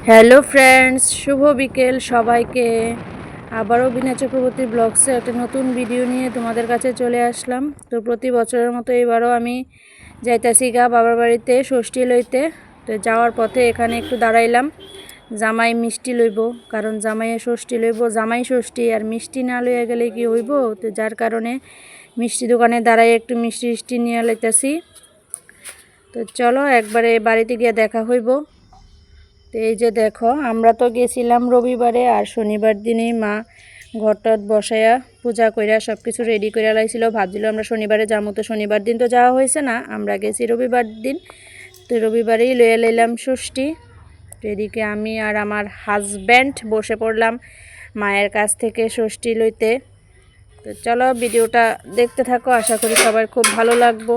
Hello friends, শুভ বিকেল সবাইকে। আবারও বিনা চক্রবর্তী ব্লগসে একটা নতুন ভিডিও নিয়ে তোমাদের কাছে চলে আসলাম। তো প্রতি বছরের মতো এবারও আমি যাইতাছি বাবার বাড়িতে ষষ্ঠী লইতে। তো যাওয়ার পথে এখানে একটু দাঁড়াইলাম, জামাই মিষ্টি লইব, কারণ জামাইয়ে ষষ্ঠী লইব, জামাই ষষ্ঠী আর মিষ্টি না লইয়া গেলে কি হইব। তো যার কারণে মিষ্টি দোকানে দাঁড়াই একটু মিষ্টি নিয়ে লইতাছি। তো চলো একবারে বাড়িতে গিয়ে দেখা হইব। তো এই যে দেখো, আমরা তো গেছিলাম রবিবারে, আর শনিবার দিনেই মা ঘরটত বসাইয়া পূজা কইরা সব কিছু রেডি কইরা লাইছিল। ভাবছিল আমরা শনিবারে যাবো, তো শনিবার দিন তো যাওয়া হয়েছে না, আমরা গেছি রবিবার দিন। তো রবিবারেই লইয়া লইলাম ষষ্ঠী। তো এদিকে আমি আর আমার হাজব্যান্ড বসে পড়লাম মায়ের কাছ থেকে ষষ্ঠী লইতে। তো চলো ভিডিওটা দেখতে থাকো, আশা করি সবার খুব ভালো লাগবো।